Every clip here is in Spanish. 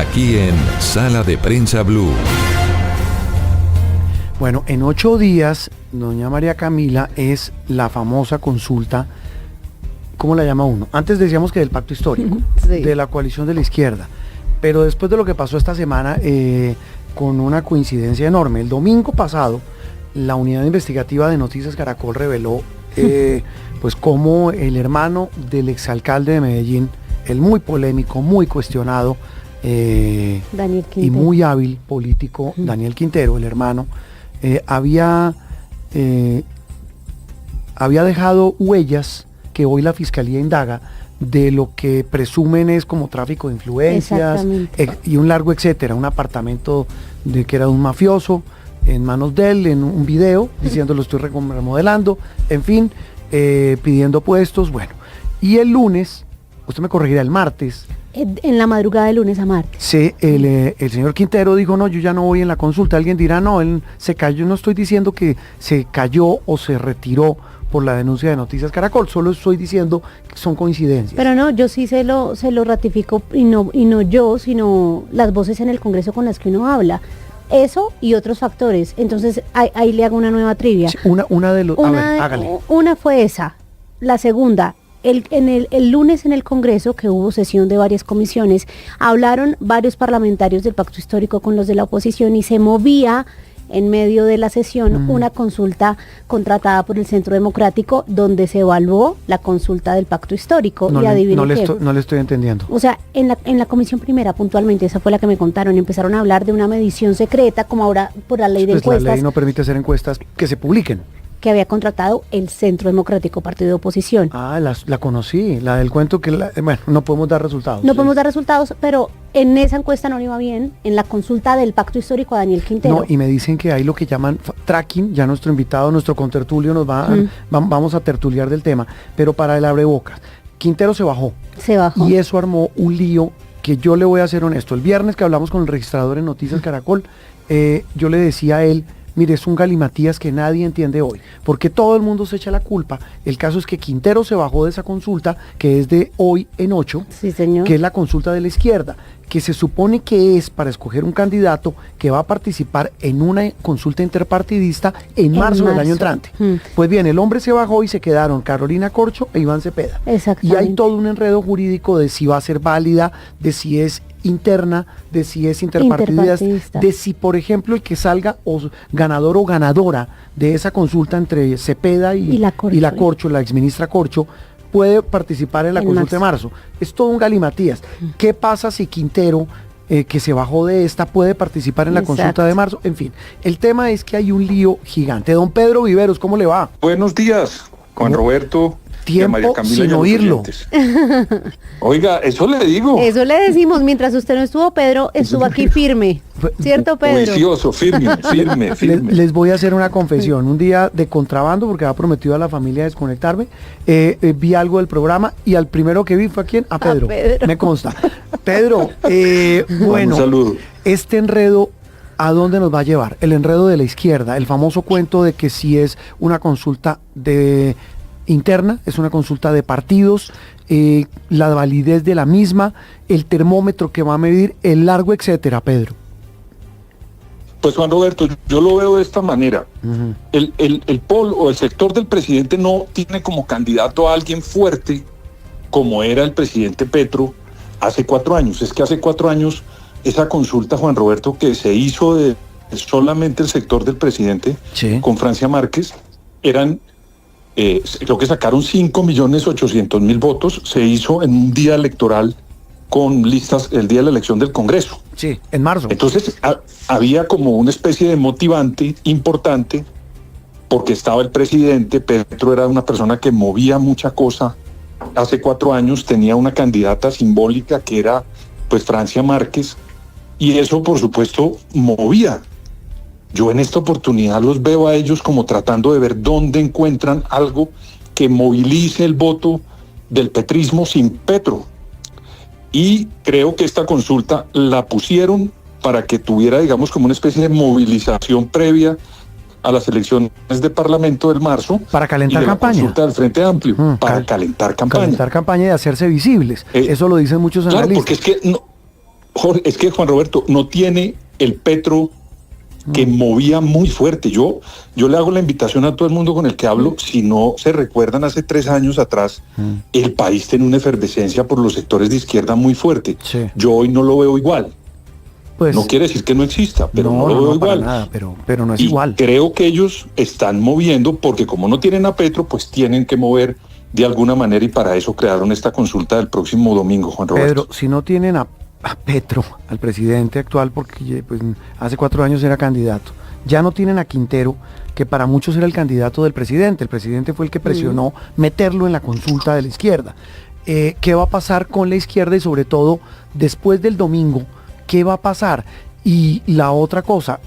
aquí en Sala de Prensa Blue. Bueno, en 8 días, doña María Camila, es la famosa consulta, ¿cómo la llama uno? Antes decíamos que del pacto histórico, Sí. de la coalición de la izquierda, pero después de lo que pasó esta semana, con una coincidencia enorme, el domingo pasado, la unidad investigativa de Noticias Caracol reveló pues cómo el hermano del exalcalde de Medellín, el muy polémico, muy cuestionado Daniel Quintero. y muy hábil político, Daniel Quintero, el hermano, había dejado huellas que hoy la fiscalía indaga de lo que presumen es como tráfico de influencias y un largo etcétera, un apartamento de que era de un mafioso en manos de él, en un video diciendo lo estoy remodelando, en fin, pidiendo puestos, bueno. Y el lunes, usted me corregirá, el martes, En la madrugada de lunes a martes. el señor Quintero dijo, no, yo ya no voy en la consulta. Alguien dirá, no, él se cayó. No estoy diciendo que se cayó o se retiró por la denuncia de Noticias Caracol, solo estoy diciendo que son coincidencias. Pero no, yo sí se lo ratifico, y no yo, sino las voces en el Congreso con las que uno habla. Eso y otros factores. Entonces, ahí le hago una nueva trivia. Sí, una de los... a ver, hágale. Una fue esa. La segunda, el lunes en el Congreso, que hubo sesión de varias comisiones, hablaron varios parlamentarios del pacto histórico con los de la oposición y se movía en medio de la sesión una consulta contratada por el Centro Democrático donde se evaluó la consulta del pacto histórico. No, y adivinen no le estoy entendiendo. O sea, en la comisión primera, puntualmente, esa fue la que me contaron, empezaron a hablar de una medición secreta, como ahora por la ley de Pues encuestas, la ley no permite hacer encuestas que se publiquen. que había contratado el Centro Democrático, partido de oposición. Ah, la conocí, la del cuento que, bueno, no podemos dar resultados. No podemos dar resultados, pero en esa encuesta no iba bien, en la consulta del pacto histórico a Daniel Quintero. No, y me dicen que hay lo que llaman tracking, ya nuestro invitado, nuestro contertulio nos vamos a tertuliar del tema, pero para el abrebocas, Quintero se bajó. Se bajó. Y eso armó un lío que yo le voy a ser honesto. El viernes que hablamos con el registrador en Noticias Caracol, yo le decía a él, mire, es un galimatías que nadie entiende hoy, porque todo el mundo se echa la culpa. El caso es que Quintero se bajó de esa consulta, que es de hoy en 8, Sí, señor. que es la consulta de la izquierda, que se supone que es para escoger un candidato que va a participar en una consulta interpartidista en marzo del año entrante. Pues bien, el hombre se bajó y se quedaron Carolina Corcho e Iván Cepeda. Y Exactamente. hay todo un enredo jurídico de si va a ser válida, de si es interna, de si es interpartidista, de si, por ejemplo, el que salga ganador o ganadora de esa consulta entre Cepeda y la Corcho, la exministra Corcho, puede participar en la consulta de marzo. Es todo un galimatías. ¿Qué pasa si Quintero, que se bajó de esta, puede participar en la consulta de marzo? En fin, el tema es que hay un lío gigante. Don Pedro Viveros, ¿cómo le va? Buenos días, Juan Roberto. Tiempo sin oírlo. Oiga, eso le digo. Eso le decimos, mientras usted no estuvo, Pedro estuvo aquí firme. ¿Cierto, Pedro? Juicioso, firme. Les voy a hacer una confesión. Un día de contrabando, porque había prometido a la familia desconectarme, vi algo del programa y al primero que vi fue ¿a quién? A Pedro. Me consta. Pedro, bueno, un saludo. Este enredo, ¿a dónde nos va a llevar? El enredo de la izquierda, el famoso cuento de que si es una consulta interna, es una consulta de partidos, la validez de la misma, el termómetro que va a medir, el largo, etcétera, Pedro. Pues Juan Roberto, yo lo veo de esta manera. El polo o el sector del presidente no tiene como candidato a alguien fuerte como era el presidente Petro hace 4 años. Es que hace 4 años esa consulta, Juan Roberto, que se hizo de solamente el sector del presidente, sí, con Francia Márquez, eran... creo que sacaron 5.800.000 votos, se hizo en un día electoral con listas el día de la elección del Congreso. Sí, en marzo. Entonces había como una especie de motivante importante porque estaba el presidente, Petro era una persona que movía mucha cosa. Hace 4 años tenía una candidata simbólica que era pues Francia Márquez y eso por supuesto movía. Yo en esta oportunidad los veo a ellos como tratando de ver dónde encuentran algo que movilice el voto del petrismo sin Petro. Y creo que esta consulta la pusieron para que tuviera, digamos, como una especie de movilización previa a las elecciones de Parlamento del marzo. Para calentar campaña. Consulta del Frente Amplio, para calentar campaña. Calentar campaña y hacerse visibles. Eso lo dicen muchos analistas. Claro, porque es que Jorge, es que Juan Roberto no tiene el Petro que movía muy fuerte. Yo le hago la invitación a todo el mundo con el que hablo, si no se recuerdan, hace 3 años atrás, el país tenía una efervescencia por los sectores de izquierda muy fuerte. Sí. Yo hoy no lo veo igual. Pues, no quiere decir que no exista, pero no lo veo igual. Para nada, pero no es y igual. Creo que ellos están moviendo porque como no tienen a Petro, pues tienen que mover de alguna manera y para eso crearon esta consulta del próximo domingo, Juan Roberto. Pedro, si no tienen a Petro, al presidente actual, porque pues, hace 4 años era candidato, ya no tienen a Quintero, que para muchos era el candidato del presidente. El presidente fue el que presionó meterlo en la consulta de la izquierda. ¿Qué va a pasar con la izquierda y sobre todo después del domingo? ¿Qué va a pasar? Y la otra cosa,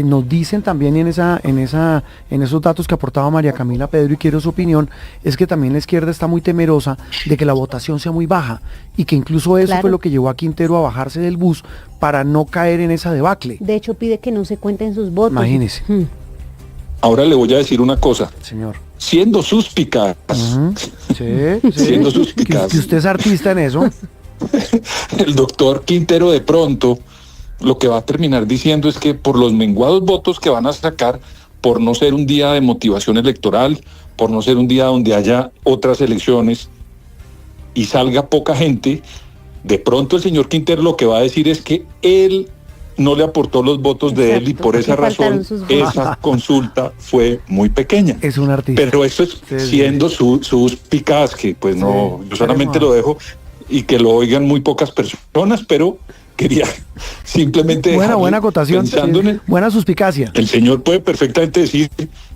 nos dicen también en esos datos que aportaba María Camila, Pedro, y quiero su opinión, es que también la izquierda está muy temerosa de que la votación sea muy baja y que incluso eso fue lo que llevó a Quintero a bajarse del bus para no caer en esa debacle. De hecho, pide que no se cuenten sus votos. Imagínese. Ahora le voy a decir una cosa. Señor. Siendo suspicaz. Siendo suspicaz. Que usted es artista en eso. El doctor Quintero de pronto lo que va a terminar diciendo es que por los menguados votos que van a sacar, por no ser un día de motivación electoral, por no ser un día donde haya otras elecciones y salga poca gente, de pronto el señor Quintero lo que va a decir es que él no le aportó los votos de él y por esa razón esa consulta fue muy pequeña. Es un artista. Pero eso es siendo suspicaz, que pues no, yo solamente lo dejo y que lo oigan muy pocas personas, pero quería simplemente buena acotación, buena suspicacia. El señor puede perfectamente decir,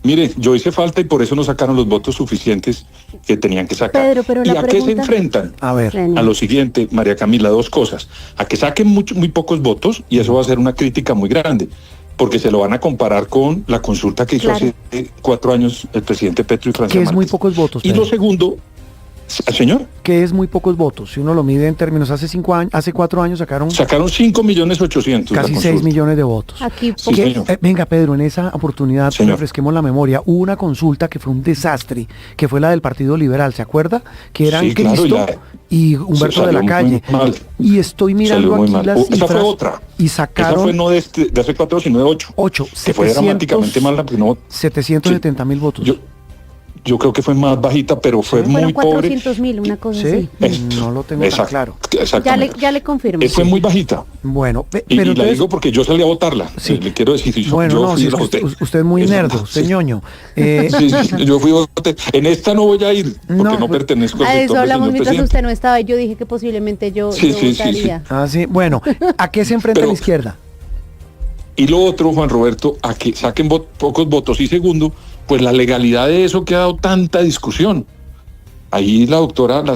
mire, yo hice falta y por eso no sacaron los votos suficientes que tenían que sacar. Pedro, pero ¿Y a qué se enfrentan? A ver, a lo siguiente, María Camila, 2 cosas. A que saquen muy pocos votos y eso va a ser una crítica muy grande, porque se lo van a comparar con la consulta que hizo hace 4 años el presidente Petro y Francia que es Márquez. Muy pocos votos. Y Pedro. Lo segundo, señor, que es muy pocos votos. Si uno lo mide en términos, hace 4 años sacaron 5.800.000. Casi 6 millones de votos. Aquí, venga, Pedro, en esa oportunidad, refresquemos la memoria, hubo una consulta que fue un desastre, que fue la del Partido Liberal, ¿se acuerda? Que eran Cristo y Humberto de la Calle. Y estoy mirando aquí las cifras. Esa fue otra. Y sacaron... Esa fue no de hace 4, sino de 8. Que fue dramáticamente mala. 770.000 votos. Yo creo que fue más bajita, pero fue muy pobre. 400.000, una cosa así. No lo tengo tan claro. Ya le confirmo. Fue muy bajita. Bueno, pero entonces, la digo porque yo salí a votarla. Le quiero decir, usted es muy nerdo, ñoño. Yo fui a votar. En esta no voy a ir, porque no pertenezco al sector. A eso hablamos mientras usted no estaba y yo dije que posiblemente yo votaría. Bueno, ¿a qué se enfrenta la izquierda? Y lo otro, Juan Roberto, a que saquen pocos votos. Y segundo, pues la legalidad de eso que ha dado tanta discusión. Ahí la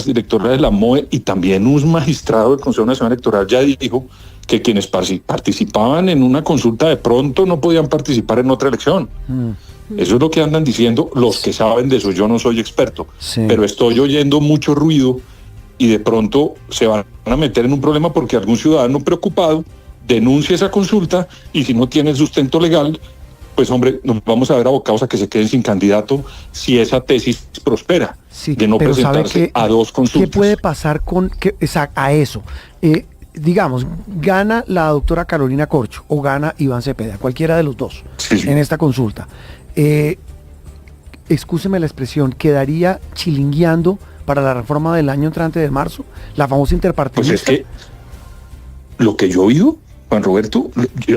directora de la MOE y también un magistrado del Consejo Nacional Electoral ya dijo que quienes participaban en una consulta de pronto no podían participar en otra elección. Eso es lo que andan diciendo los que saben de eso. Yo no soy experto, pero estoy oyendo mucho ruido y de pronto se van a meter en un problema porque algún ciudadano preocupado denuncia esa consulta y si no tiene el sustento legal, pues hombre, nos vamos a ver abocados a que se queden sin candidato si esa tesis prospera, de no presentarse a 2 consultas. ¿Qué puede pasar a eso? Digamos, gana la doctora Carolina Corcho o gana Iván Cepeda, cualquiera de los dos, en esta consulta. Excúseme la expresión, ¿quedaría chilingueando para la reforma del año entrante de marzo? La famosa interpartidista. Pues es que lo que yo he oído, Juan Roberto,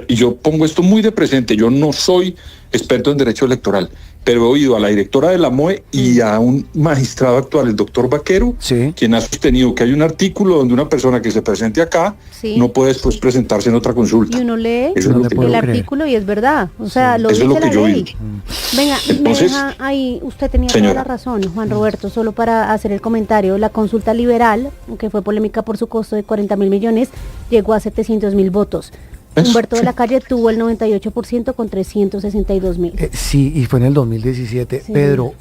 yo pongo esto muy de presente, yo no soy experto en derecho electoral, pero he oído a la directora de la MOE y a un magistrado actual, el doctor Vaquero, quien ha sostenido que hay un artículo donde una persona que se presente acá no puede después presentarse en otra consulta. Y uno lee el artículo y es verdad, o sea, lo dice la ley. Venga, entonces, me deja ahí, usted tenía toda la razón, Juan Roberto, solo para hacer el comentario, la consulta liberal, que fue polémica por su costo de 40.000 millones, llegó a 700.000 votos. Humberto de la Calle tuvo el 98% con 362.000. Sí, y fue en el 2017. Pedro,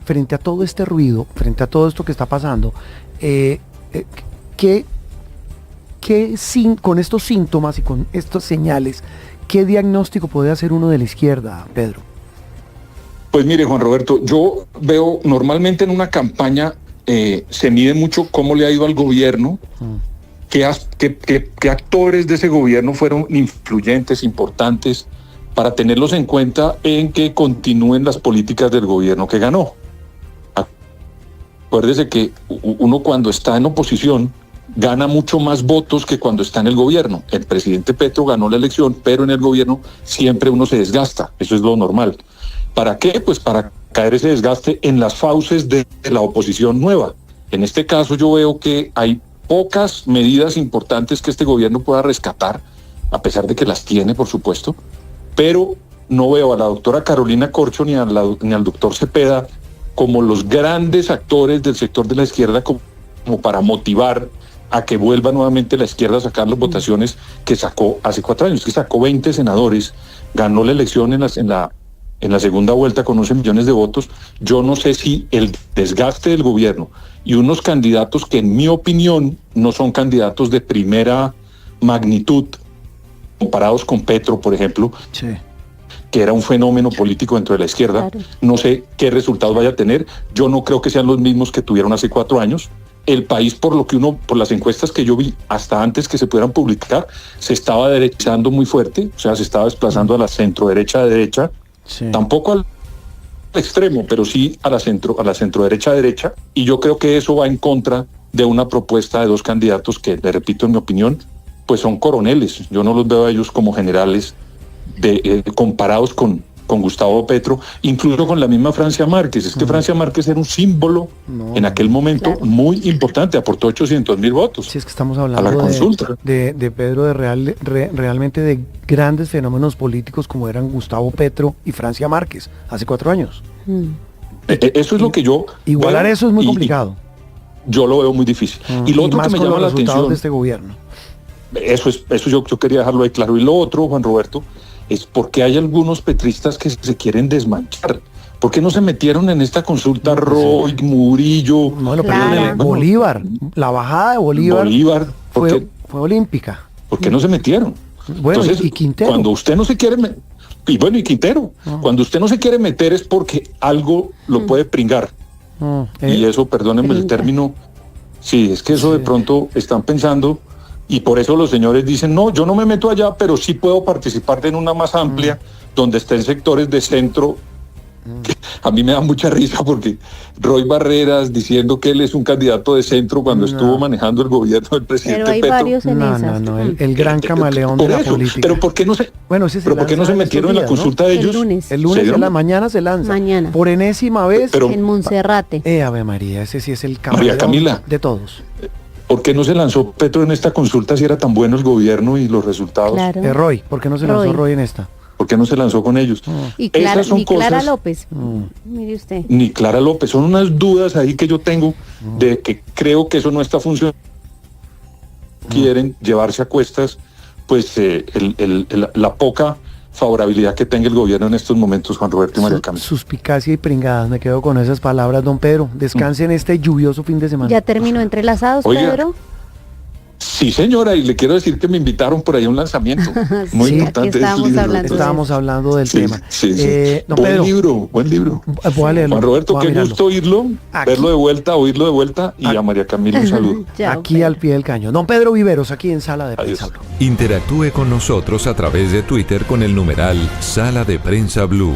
frente a todo este ruido, frente a todo esto que está pasando, con estos síntomas y con estas señales, ¿qué diagnóstico puede hacer uno de la izquierda, Pedro? Pues mire, Juan Roberto, yo veo normalmente en una campaña se mide mucho cómo le ha ido al gobierno qué actores de ese gobierno fueron influyentes, importantes, para tenerlos en cuenta en que continúen las políticas del gobierno que ganó. Acuérdese que uno cuando está en oposición gana mucho más votos que cuando está en el gobierno. El presidente Petro ganó la elección, pero en el gobierno siempre uno se desgasta. Eso es lo normal. ¿Para qué? Pues para caer ese desgaste en las fauces de la oposición nueva. En este caso yo veo que hay pocas medidas importantes que este gobierno pueda rescatar, a pesar de que las tiene, por supuesto, pero no veo a la doctora Carolina Corcho ni al doctor Cepeda como los grandes actores del sector de la izquierda como para motivar a que vuelva nuevamente la izquierda a sacar las votaciones que sacó hace 4 años, que sacó 20 senadores, ganó la elección en la segunda vuelta con 11 millones de votos. Yo no sé si el desgaste del gobierno y unos candidatos que en mi opinión no son candidatos de primera magnitud, comparados con Petro, por ejemplo, sí, que era un fenómeno político dentro de la izquierda, claro. No sé qué resultados vaya a tener. Yo no creo que sean los mismos que tuvieron hace 4 años. El país, por las encuestas que yo vi, hasta antes que se pudieran publicar, se estaba derechando muy fuerte, o sea, se estaba desplazando a la centro derecha, sí. Tampoco al extremo, pero sí a la centro derecha, y yo creo que eso va en contra de una propuesta de 2 candidatos que, le repito, en mi opinión, pues son coroneles. Yo no los veo a ellos como generales comparados con Gustavo Petro, incluso con la misma Francia Márquez. Es que Francia Márquez era un símbolo en aquel momento, claro, muy importante, aportó 800,000 votos. Sí, es que estamos hablando de Pedro, realmente de grandes fenómenos políticos como eran Gustavo Petro y Francia Márquez hace 4 años. Eso es lo que yo igualar veo, eso es muy complicado. Yo lo veo muy difícil. Y lo otro que me llama la atención de este gobierno. Eso yo quería dejarlo ahí claro. Y lo otro, Juan Roberto, es porque hay algunos petristas que se quieren desmanchar. ¿Por qué no se metieron en esta consulta Roy, Murillo? Bueno, pero Bolívar, la bajada de Bolívar fue olímpica. ¿Por qué no se metieron? Bueno, entonces, y Quintero. Cuando usted no se quiere y Quintero, cuando usted no se quiere meter es porque algo lo puede pringar. Y eso, perdónenme el término, sí, es que eso de pronto están pensando. Y por eso los señores dicen, no, yo no me meto allá, pero sí puedo participar en una más amplia, donde estén sectores de centro. A mí me da mucha risa porque Roy Barreras diciendo que él es un candidato de centro cuando estuvo manejando el gobierno del presidente Petro. Pero hay varios en esas. El gran camaleón de la política. Pero ¿por qué no se, ¿por qué no se metieron en la consulta de ellos? El lunes en la mañana se lanza. Mañana. Por enésima vez. En Monserrate. Ave María, ese sí es el camaleón Camila, de todos. ¿Por qué no se lanzó Petro en esta consulta si era tan bueno el gobierno y los resultados? Claro. Roy, ¿por qué no se lanzó Roy en esta? ¿Por qué no se lanzó con ellos? Y Clara López, mire usted. Ni Clara López, son unas dudas ahí que yo tengo de que creo que eso no está funcionando. Quieren llevarse a cuestas pues la poca favorabilidad que tenga el gobierno en estos momentos, Juan Roberto y María Camila. Suspicacia y pringadas, me quedo con esas palabras, don Pedro. Descanse en este lluvioso fin de semana. ¿Ya terminó Entrelazados, Oiga, Pedro? Sí, señora, y le quiero decir que me invitaron por ahí a un lanzamiento muy importante. Estábamos hablando del tema. Sí. Don Pedro, buen libro. Voy a leerlo. Juan Roberto, qué gusto oírlo, verlo de vuelta, oírlo de vuelta, y a María Camila un saludo. Aquí al pie del cañón. Don Pedro Viveros, aquí en Sala de Prensa Blue. Interactúe con nosotros a través de Twitter con el numeral Sala de Prensa Blue.